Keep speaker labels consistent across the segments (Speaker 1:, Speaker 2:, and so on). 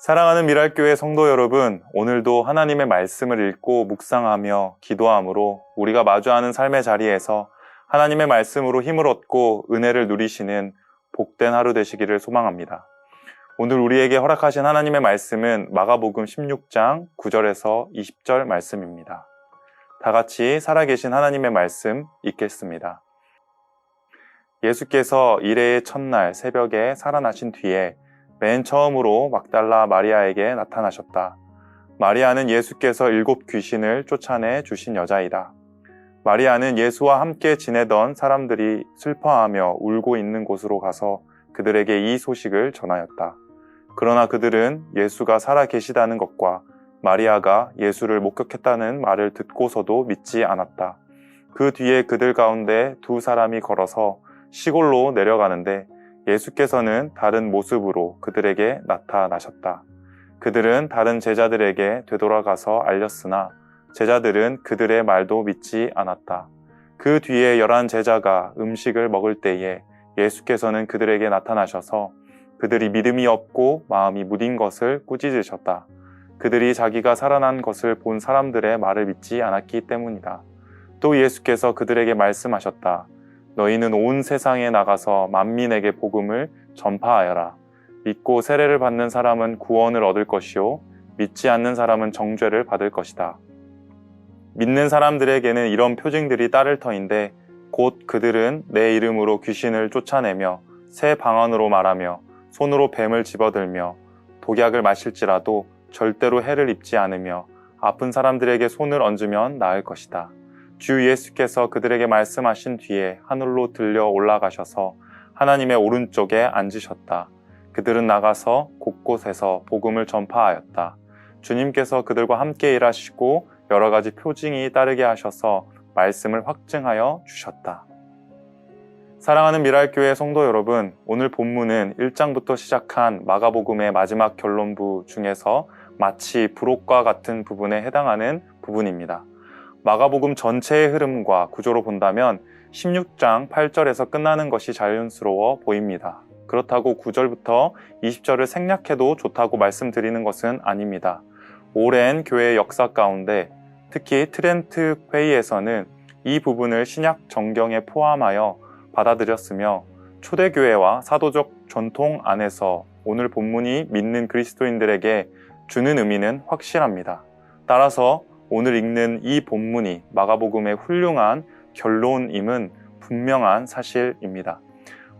Speaker 1: 사랑하는 미랄교회 성도 여러분, 오늘도 하나님의 말씀을 읽고 묵상하며 기도함으로 우리가 마주하는 삶의 자리에서 하나님의 말씀으로 힘을 얻고 은혜를 누리시는 복된 하루 되시기를 소망합니다. 오늘 우리에게 허락하신 하나님의 말씀은 마가복음 16장 9절에서 20절 말씀입니다. 다 같이 살아계신 하나님의 말씀 읽겠습니다. 예수께서 일해의 첫날 새벽에 살아나신 뒤에 맨 처음으로 막달라 마리아에게 나타나셨다. 마리아는 예수께서 7 귀신을 쫓아내 주신 여자이다. 마리아는 예수와 함께 지내던 사람들이 슬퍼하며 울고 있는 곳으로 가서 그들에게 이 소식을 전하였다. 그러나 그들은 예수가 살아 계시다는 것과 마리아가 예수를 목격했다는 말을 듣고서도 믿지 않았다. 그 뒤에 그들 가운데 2 사람이 걸어서 시골로 내려가는데 예수께서는 다른 모습으로 그들에게 나타나셨다. 그들은 다른 제자들에게 되돌아가서 알렸으나 제자들은 그들의 말도 믿지 않았다. 그 뒤에 11 제자가 음식을 먹을 때에 예수께서는 그들에게 나타나셔서 그들이 믿음이 없고 마음이 무딘 것을 꾸짖으셨다. 그들이 자기가 살아난 것을 본 사람들의 말을 믿지 않았기 때문이다. 또 예수께서 그들에게 말씀하셨다. 너희는 온 세상에 나가서 만민에게 복음을 전파하여라. 믿고 세례를 받는 사람은 구원을 얻을 것이요 믿지 않는 사람은 정죄를 받을 것이다. 믿는 사람들에게는 이런 표징들이 따를 터인데 곧 그들은 내 이름으로 귀신을 쫓아내며 새 방언으로 말하며 손으로 뱀을 집어들며 독약을 마실지라도 절대로 해를 입지 않으며 아픈 사람들에게 손을 얹으면 나을 것이다. 주 예수께서 그들에게 말씀하신 뒤에 하늘로 들려 올라가셔서 하나님의 오른쪽에 앉으셨다. 그들은 나가서 곳곳에서 복음을 전파하였다. 주님께서 그들과 함께 일하시고 여러 가지 표징이 따르게 하셔서 말씀을 확증하여 주셨다. 사랑하는 미랄교회 성도 여러분, 오늘 본문은 1장부터 시작한 마가복음의 마지막 결론부 중에서 마치 부록과 같은 부분에 해당하는 부분입니다. 마가복음 전체의 흐름과 구조로 본다면 16장 8절에서 끝나는 것이 자연스러워 보입니다. 그렇다고 9절부터 20절을 생략해도 좋다고 말씀드리는 것은 아닙니다. 오랜 교회의 역사 가운데 특히 트렌트 회의에서는 이 부분을 신약 정경에 포함하여 받아들였으며 초대교회와 사도적 전통 안에서 오늘 본문이 믿는 그리스도인들에게 주는 의미는 확실합니다. 따라서 오늘 읽는 이 본문이 마가복음의 훌륭한 결론임은 분명한 사실입니다.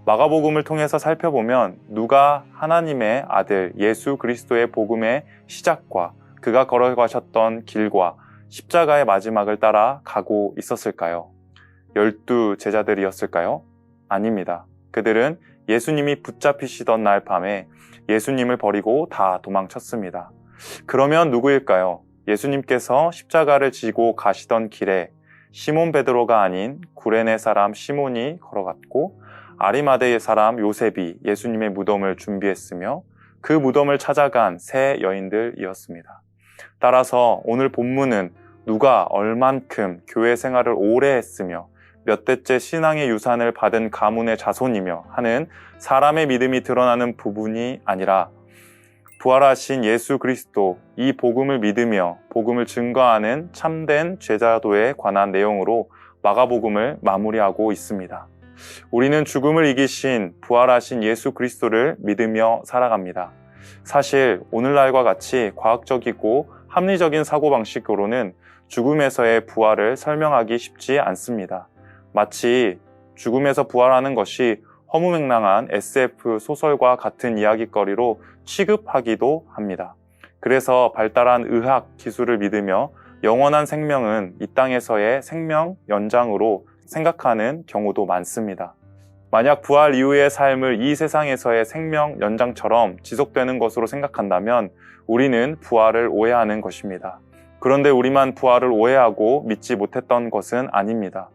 Speaker 1: 마가복음을 통해서 살펴보면 누가 하나님의 아들 예수 그리스도의 복음의 시작과 그가 걸어가셨던 길과 십자가의 마지막을 따라 가고 있었을까요? 12 제자들이었을까요? 아닙니다. 그들은 예수님이 붙잡히시던 날 밤에 예수님을 버리고 다 도망쳤습니다. 그러면 누구일까요? 예수님께서 십자가를 지고 가시던 길에 시몬 베드로가 아닌 구레네 사람 시몬이 걸어갔고 아리마대의 사람 요셉이 예수님의 무덤을 준비했으며 그 무덤을 찾아간 세 여인들이었습니다. 따라서 오늘 본문은 누가 얼만큼 교회 생활을 오래 했으며 몇 대째 신앙의 유산을 받은 가문의 자손이며 하는 사람의 믿음이 드러나는 부분이 아니라 부활하신 예수 그리스도, 이 복음을 믿으며 복음을 증거하는 참된 제자도에 관한 내용으로 마가복음을 마무리하고 있습니다. 우리는 죽음을 이기신 부활하신 예수 그리스도를 믿으며 살아갑니다. 사실 오늘날과 같이 과학적이고 합리적인 사고방식으로는 죽음에서의 부활을 설명하기 쉽지 않습니다. 마치 죽음에서 부활하는 것이 허무맹랑한 SF 소설과 같은 이야기거리로 취급하기도 합니다. 그래서 발달한 의학 기술을 믿으며 영원한 생명은 이 땅에서의 생명 연장으로 생각하는 경우도 많습니다. 만약 부활 이후의 삶을 이 세상에서의 생명 연장처럼 지속되는 것으로 생각한다면 우리는 부활을 오해하는 것입니다. 그런데 우리만 부활을 오해하고 믿지 못했던 것은 아닙니다.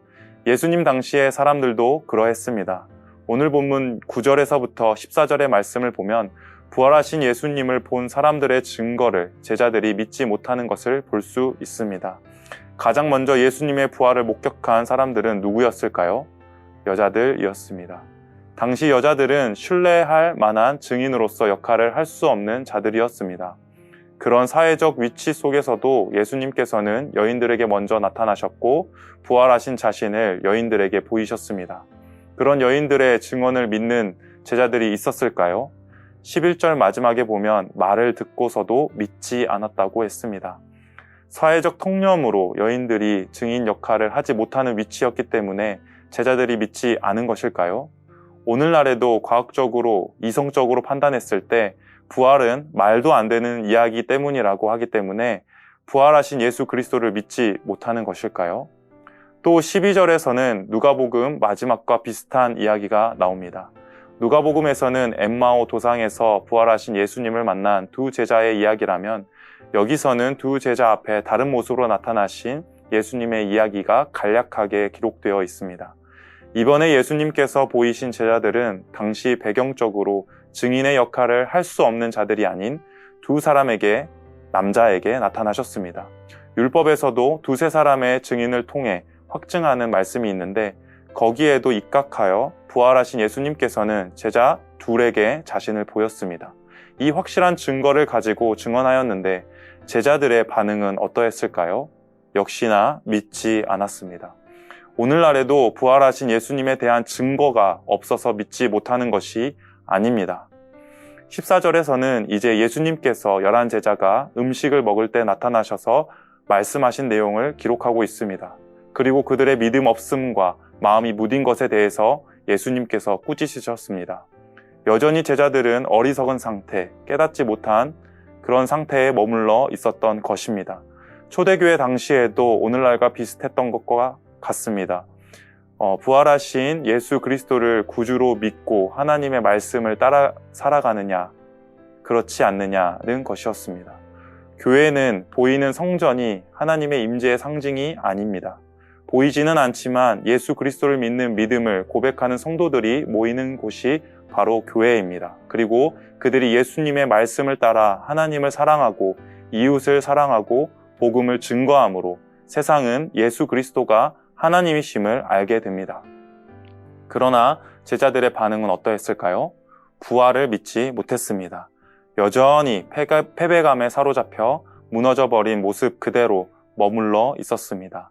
Speaker 1: 예수님 당시의 사람들도 그러했습니다. 오늘 본문 9절에서부터 14절의 말씀을 보면 부활하신 예수님을 본 사람들의 증거를 제자들이 믿지 못하는 것을 볼 수 있습니다. 가장 먼저 예수님의 부활을 목격한 사람들은 누구였을까요? 여자들이었습니다. 당시 여자들은 신뢰할 만한 증인으로서 역할을 할 수 없는 자들이었습니다. 그런 사회적 위치 속에서도 예수님께서는 여인들에게 먼저 나타나셨고 부활하신 자신을 여인들에게 보이셨습니다. 그런 여인들의 증언을 믿는 제자들이 있었을까요? 11절 마지막에 보면 말을 듣고서도 믿지 않았다고 했습니다. 사회적 통념으로 여인들이 증인 역할을 하지 못하는 위치였기 때문에 제자들이 믿지 않은 것일까요? 오늘날에도 과학적으로, 이성적으로 판단했을 때 부활은 말도 안 되는 이야기 때문이라고 하기 때문에 부활하신 예수 그리스도를 믿지 못하는 것일까요? 또 12절에서는 누가복음 마지막과 비슷한 이야기가 나옵니다. 누가복음에서는 엠마오 도상에서 부활하신 예수님을 만난 두 제자의 이야기라면 여기서는 두 제자 앞에 다른 모습으로 나타나신 예수님의 이야기가 간략하게 기록되어 있습니다. 이번에 예수님께서 보이신 제자들은 당시 배경적으로 증인의 역할을 할 수 없는 자들이 아닌 두 사람에게, 남자에게 나타나셨습니다. 율법에서도 두세 사람의 증인을 통해 확증하는 말씀이 있는데 거기에도 입각하여 부활하신 예수님께서는 제자 둘에게 자신을 보였습니다. 이 확실한 증거를 가지고 증언하였는데 제자들의 반응은 어떠했을까요? 역시나 믿지 않았습니다. 오늘날에도 부활하신 예수님에 대한 증거가 없어서 믿지 못하는 것이 아닙니다. 14절에서는 이제 예수님께서 11 제자가 음식을 먹을 때 나타나셔서 말씀하신 내용을 기록하고 있습니다. 그리고 그들의 믿음 없음과 마음이 무딘 것에 대해서 예수님께서 꾸짖으셨습니다. 여전히 제자들은 어리석은 상태, 깨닫지 못한 그런 상태에 머물러 있었던 것입니다. 초대교회 당시에도 오늘날과 비슷했던 것과 같습니다. 부활하신 예수 그리스도를 구주로 믿고 하나님의 말씀을 따라 살아가느냐, 그렇지 않느냐는 것이었습니다. 교회는 보이는 성전이 하나님의 임재의 상징이 아닙니다. 보이지는 않지만 예수 그리스도를 믿는 믿음을 고백하는 성도들이 모이는 곳이 바로 교회입니다. 그리고 그들이 예수님의 말씀을 따라 하나님을 사랑하고 이웃을 사랑하고 복음을 증거함으로 세상은 예수 그리스도가 하나님이심을 알게 됩니다. 그러나 제자들의 반응은 어떠했을까요? 부활을 믿지 못했습니다. 여전히 패배감에 사로잡혀 무너져버린 모습 그대로 머물러 있었습니다.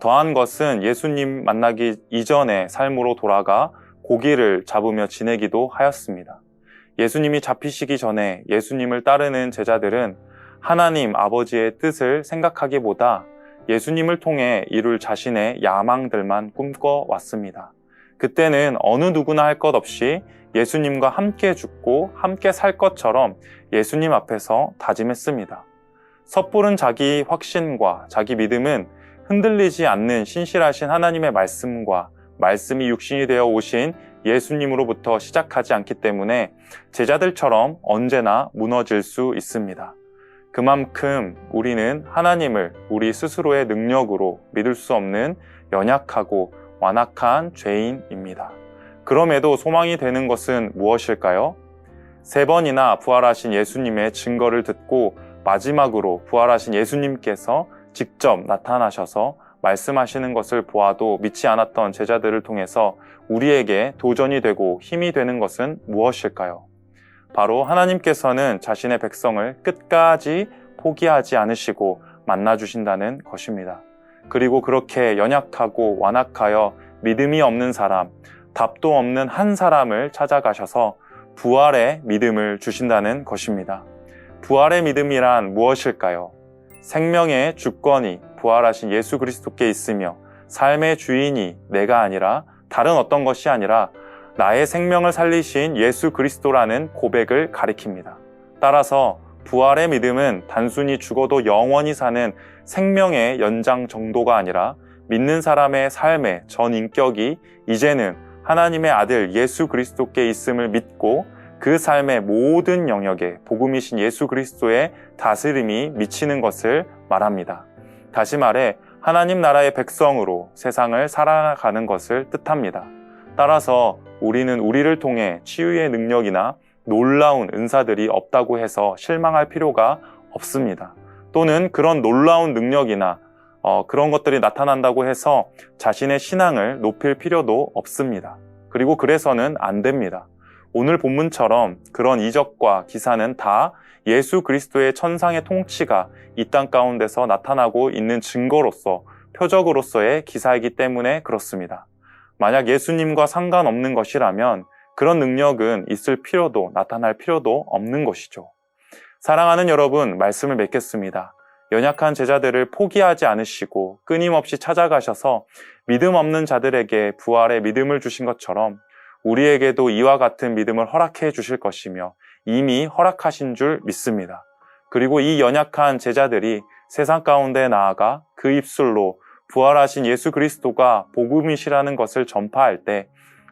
Speaker 1: 더한 것은 예수님 만나기 이전의 삶으로 돌아가 고기를 잡으며 지내기도 하였습니다. 예수님이 잡히시기 전에 예수님을 따르는 제자들은 하나님 아버지의 뜻을 생각하기보다 예수님을 통해 이룰 자신의 야망들만 꿈꿔왔습니다. 그때는 어느 누구나 할 것 없이 예수님과 함께 죽고 함께 살 것처럼 예수님 앞에서 다짐했습니다. 섣부른 자기 확신과 자기 믿음은 흔들리지 않는 신실하신 하나님의 말씀과 말씀이 육신이 되어 오신 예수님으로부터 시작하지 않기 때문에 제자들처럼 언제나 무너질 수 있습니다. 그만큼 우리는 하나님을 우리 스스로의 능력으로 믿을 수 없는 연약하고 완악한 죄인입니다. 그럼에도 소망이 되는 것은 무엇일까요? 3번이나 부활하신 예수님의 증거를 듣고 마지막으로 부활하신 예수님께서 직접 나타나셔서 말씀하시는 것을 보아도 믿지 않았던 제자들을 통해서 우리에게 도전이 되고 힘이 되는 것은 무엇일까요? 바로 하나님께서는 자신의 백성을 끝까지 포기하지 않으시고 만나주신다는 것입니다. 그리고 그렇게 연약하고 완악하여 믿음이 없는 사람, 답도 없는 한 사람을 찾아가셔서 부활의 믿음을 주신다는 것입니다. 부활의 믿음이란 무엇일까요? 생명의 주권이 부활하신 예수 그리스도께 있으며 삶의 주인이 내가 아니라 다른 어떤 것이 아니라 나의 생명을 살리신 예수 그리스도라는 고백을 가리킵니다. 따라서 부활의 믿음은 단순히 죽어도 영원히 사는 생명의 연장 정도가 아니라 믿는 사람의 삶의 전 인격이 이제는 하나님의 아들 예수 그리스도께 있음을 믿고 그 삶의 모든 영역에 복음이신 예수 그리스도의 다스림이 미치는 것을 말합니다. 다시 말해 하나님 나라의 백성으로 세상을 살아가는 것을 뜻합니다. 따라서 우리는 우리를 통해 치유의 능력이나 놀라운 은사들이 없다고 해서 실망할 필요가 없습니다. 또는 그런 놀라운 능력이나 그런 것들이 나타난다고 해서 자신의 신앙을 높일 필요도 없습니다. 그리고 그래서는 안 됩니다. 오늘 본문처럼 그런 이적과 기사는 다 예수 그리스도의 천상의 통치가 이 땅 가운데서 나타나고 있는 증거로서, 표적으로서의 기사이기 때문에 그렇습니다. 만약 예수님과 상관없는 것이라면 그런 능력은 있을 필요도, 나타날 필요도 없는 것이죠. 사랑하는 여러분, 말씀을 맺겠습니다. 연약한 제자들을 포기하지 않으시고 끊임없이 찾아가셔서 믿음 없는 자들에게 부활의 믿음을 주신 것처럼 우리에게도 이와 같은 믿음을 허락해 주실 것이며 이미 허락하신 줄 믿습니다. 그리고 이 연약한 제자들이 세상 가운데 나아가 그 입술로 부활하신 예수 그리스도가 복음이시라는 것을 전파할 때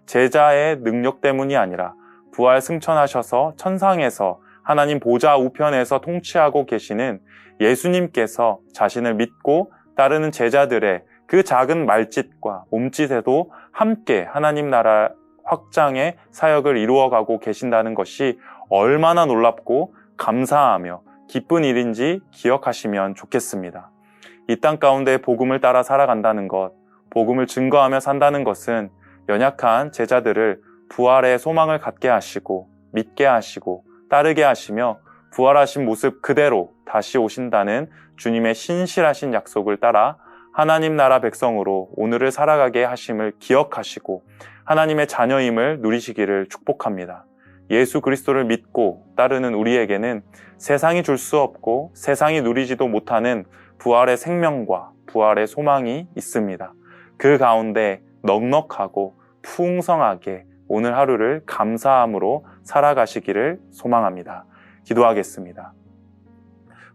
Speaker 1: 제자의 능력 때문이 아니라 부활 승천하셔서 천상에서 하나님 보좌 우편에서 통치하고 계시는 예수님께서 자신을 믿고 따르는 제자들의 그 작은 말짓과 몸짓에도 함께 하나님 나라 확장의 사역을 이루어가고 계신다는 것이 얼마나 놀랍고 감사하며 기쁜 일인지 기억하시면 좋겠습니다. 이 땅 가운데 복음을 따라 살아간다는 것, 복음을 증거하며 산다는 것은 연약한 제자들을 부활의 소망을 갖게 하시고 믿게 하시고 따르게 하시며 부활하신 모습 그대로 다시 오신다는 주님의 신실하신 약속을 따라 하나님 나라 백성으로 오늘을 살아가게 하심을 기억하시고 하나님의 자녀임을 누리시기를 축복합니다. 예수 그리스도를 믿고 따르는 우리에게는 세상이 줄 수 없고 세상이 누리지도 못하는 부활의 생명과 부활의 소망이 있습니다. 그 가운데 넉넉하고 풍성하게 오늘 하루를 감사함으로 살아가시기를 소망합니다. 기도하겠습니다.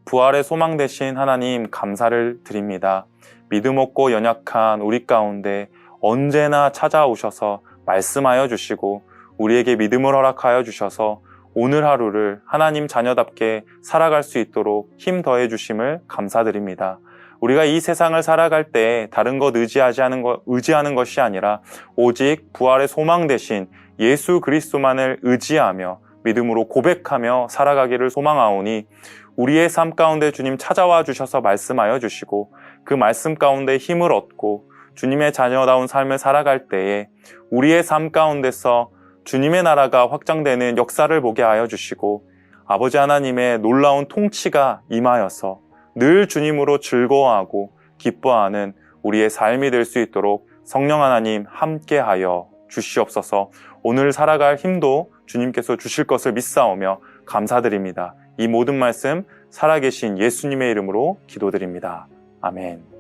Speaker 1: 부활의 소망 되신 하나님 감사를 드립니다. 믿음 없고 연약한 우리 가운데 언제나 찾아오셔서 말씀하여 주시고 우리에게 믿음을 허락하여 주셔서 오늘 하루를 하나님 자녀답게 살아갈 수 있도록 힘 더해 주심을 감사드립니다. 우리가 이 세상을 살아갈 때 다른 것 의지하는 것이 아니라 오직 부활의 소망 되신 예수 그리스도만을 의지하며 믿음으로 고백하며 살아가기를 소망하오니 우리의 삶 가운데 주님 찾아와 주셔서 말씀하여 주시고 그 말씀 가운데 힘을 얻고 주님의 자녀다운 삶을 살아갈 때에 우리의 삶 가운데서 주님의 나라가 확장되는 역사를 보게 하여 주시고 아버지 하나님의 놀라운 통치가 임하여서 늘 주님으로 즐거워하고 기뻐하는 우리의 삶이 될 수 있도록 성령 하나님 함께하여 주시옵소서. 오늘 살아갈 힘도 주님께서 주실 것을 믿사오며 감사드립니다. 이 모든 말씀 살아계신 예수님의 이름으로 기도드립니다. 아멘.